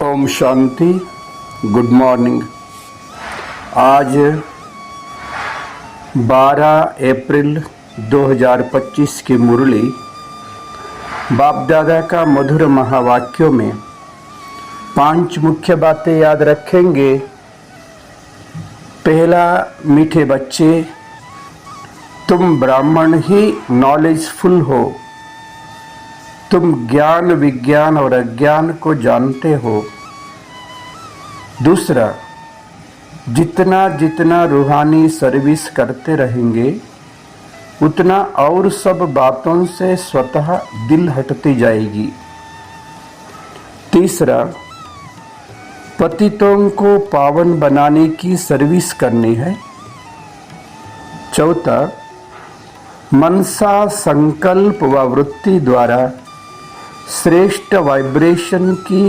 Om Shanti. Good morning. आज 12 अप्रैल 2025 की मुरली बाप दादा का मधुर महावाक्यों में 5 मुख्य बातें याद रखेंगे। पहला, मीठे बच्चे, तुम ब्राह्मण ही नॉलेजफुल हो। तुम ज्ञान, विज्ञान और अज्ञान को जानते हो। दूसरा, जितना जितना रूहानी सर्विस करते रहेंगे उतना और सब बातों से स्वतः दिल हटती जाएगी। तीसरा, पतितों को पावन बनाने की सर्विस करनी है। चौथा, मनसा संकल्प व वृत्ति द्वारा श्रेष्ठ वाइब्रेशन की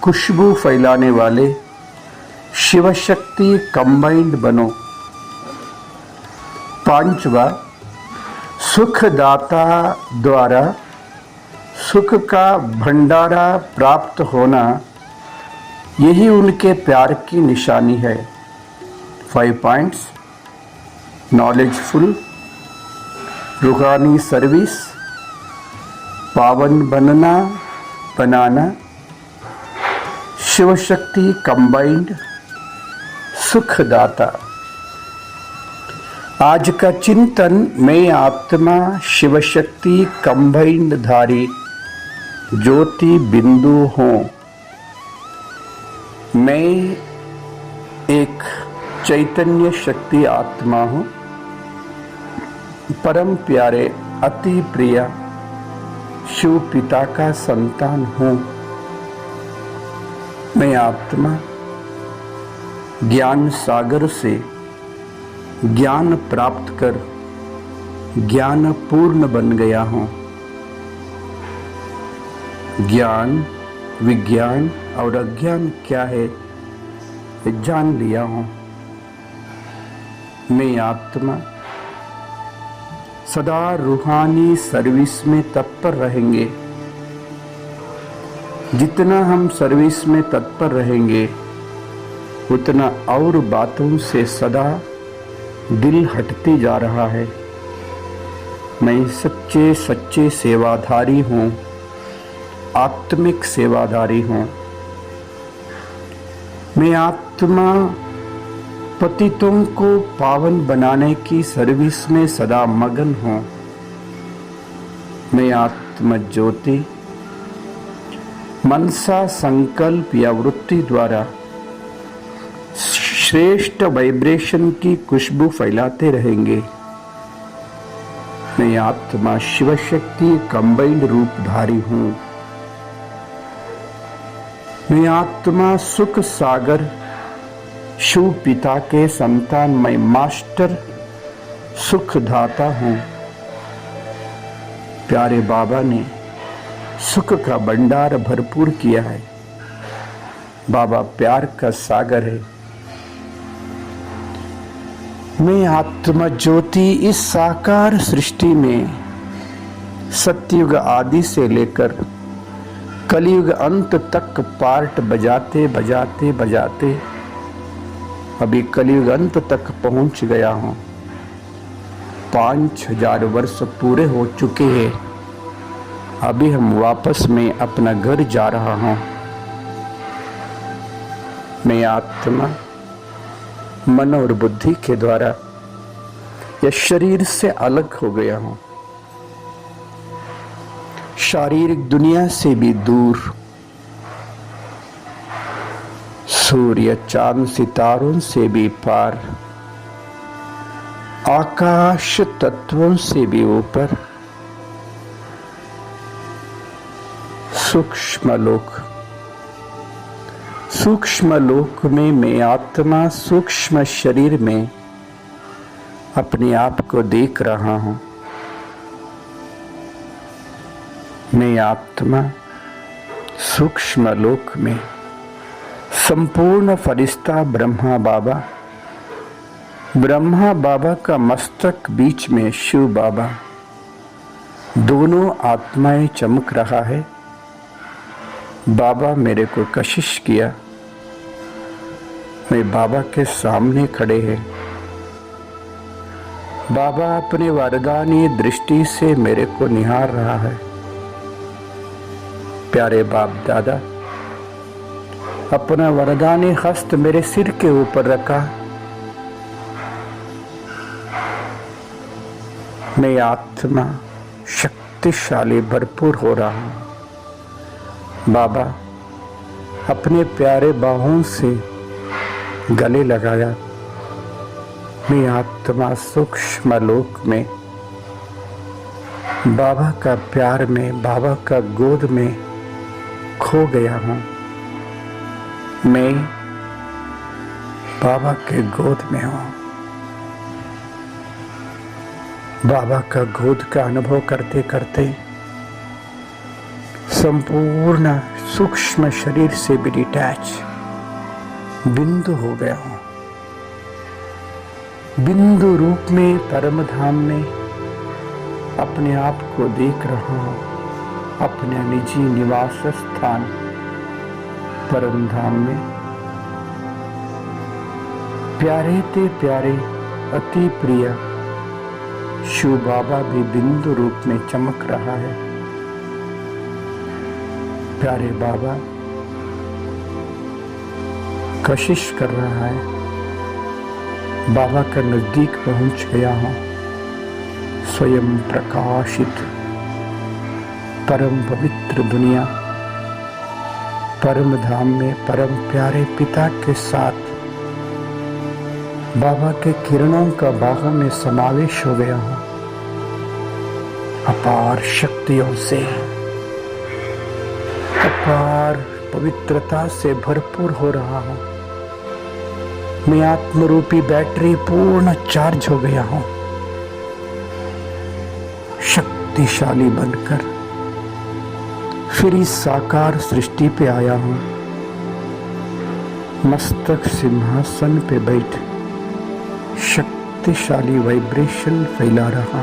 खुशबू फैलाने वाले शिव शक्ति कंबाइंड बनो। पांचवा, सुखदाता द्वारा सुख का भंडारा प्राप्त होना, यही उनके प्यार की निशानी है। 5 पॉइंट्स: नॉलेजफुल, रूहानी सर्विस, पावन बनना बनाना, शिव शक्ति कंबाइंड, सुखदाता। आज का चिंतन, मैं आत्मा शिव शक्ति कंबाइंड धारी ज्योति बिंदु हूँ। मैं एक चैतन्य शक्ति आत्मा हूँ। परम प्यारे अति प्रिय शिव पिता का संतान हूँ। मैं आत्मा ज्ञान सागर से ज्ञान प्राप्त कर ज्ञान पूर्ण बन गया हूँ। ज्ञान, विज्ञान और अज्ञान क्या है जान लिया हूँ। मैं आत्मा सदा रूहानी सर्विस में तत्पर रहेंगे। जितना हम सर्विस में तत्पर रहेंगे उतना और बातों से सदा दिल हटते जा रहा है। मैं सच्चे सच्चे सेवाधारी हूँ, आत्मिक सेवाधारी हूँ। मैं आत्मा पतितों को पावन बनाने की सर्विस में सदा मगन हूँ। मैं आत्म ज्योति मनसा संकल्प या वृत्ति द्वारा श्रेष्ठ वाइब्रेशन की खुशबू फैलाते रहेंगे। मैं आत्मा शिव शक्ति कंबाइंड रूपधारी हूँ। मैं आत्मा सुख सागर शिव पिता के संतान, मैं मास्टर सुखदाता हूँ। प्यारे बाबा ने सुख का भंडार भरपूर किया है। बाबा प्यार का सागर है। मैं आत्मा ज्योति इस साकार सृष्टि में सतयुग आदि से लेकर कलयुग अंत तक पार्ट बजाते बजाते बजाते अभी कलयुग अंत तक पहुंच गया हूं। 5000 वर्ष पूरे हो चुके हैं। अभी हम वापस में अपना घर जा रहा हूं। मैं आत्मा मन और बुद्धि के द्वारा या शरीर से अलग हो गया हूं। शारीरिक दुनिया से भी दूर, सूर्य चांद सितारों से भी पार, आकाश तत्वों से भी ऊपर, सूक्ष्म लोक में मैं आत्मा सूक्ष्म शरीर में अपने आप को देख रहा हूं। मैं आत्मा सूक्ष्म लोक में संपूर्ण फरिश्ता ब्रह्मा बाबा का मस्तक बीच में शिव बाबा, दोनों आत्माएं चमक रहा है। बाबा मेरे को कशिश किया, मैं बाबा के सामने खड़े हैं। बाबा अपने वरदानी दृष्टि से मेरे को निहार रहा है। प्यारे बाप दादा, अपना वरदानी हस्त मेरे सिर के ऊपर रखा। मैं आत्मा शक्तिशाली भरपूर हो रहा हूं। बाबा अपने प्यारे बाहों से गले लगाया। मैं आत्मा सूक्ष्म लोक में बाबा का प्यार में, बाबा का गोद में खो गया हूं। मैं बाबा के गोद में हूं। बाबा का गोद का अनुभव करते करते संपूर्ण सूक्ष्म शरीर से भी डिटैच बिंदु हो गया हूं। बिंदु रूप में परम धाम में अपने आप को देख रहा हूं। अपने निजी निवास स्थान परम धाम में प्यारे ते प्यारे अति प्रिय शिव बाबा भी बिंदु रूप में चमक रहा है। प्यारे बाबा कशिश कर रहा है। बाबा का नजदीक पहुंच गया हूं। स्वयं प्रकाशित परम पवित्र दुनिया परम धाम में परम प्यारे पिता के साथ बाबा के किरणों का बाहों में समावेश हो गया हूं। अपार शक्तियों से, अपार पवित्रता से भरपूर हो रहा हूं। मैं आत्मरूपी बैटरी पूर्ण चार्ज हो गया हूं। शक्तिशाली बनकर फिर इस साकार सृष्टि पे आया हूं। मस्तक सिंहासन पे बैठ शक्तिशाली वाइब्रेशन फैला रहा।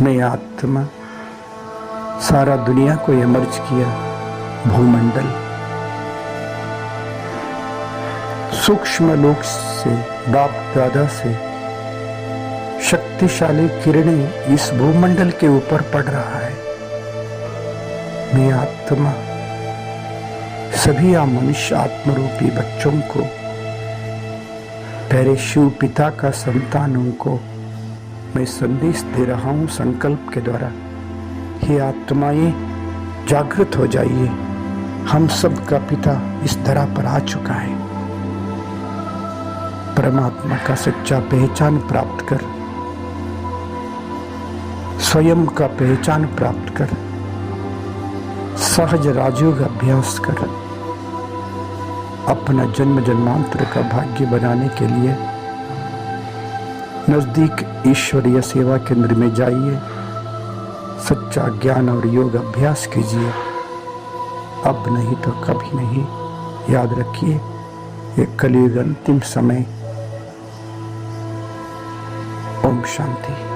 मैं आत्मा सारा दुनिया को इमर्ज किया। भूमंडल सूक्ष्म लोक से, बाप दादा से शक्तिशाली किरणें इस भूमंडल के ऊपर पड़ रहा है। मैं आत्मा सभी मनुष्य आत्मरूपी बच्चों को, प्यारे शिव पिता का संतानों को मैं संदेश दे रहा हूं संकल्प के द्वारा। हे आत्माएं, जागृत हो जाइए। हम सब का पिता इस धरा पर आ चुका है। परमात्मा का सच्चा पहचान प्राप्त कर, स्वयं का पहचान प्राप्त कर, सहज राजयोग अभ्यास कर। अपना जन्म जन्मांतर का भाग्य बनाने के लिए नजदीक ईश्वरीय सेवा केंद्र में जाइए। सच्चा ज्ञान और योग अभ्यास कीजिए। अब नहीं तो कभी नहीं। याद रखिए, ये कलयुग अंतिम समय। ओम शांति।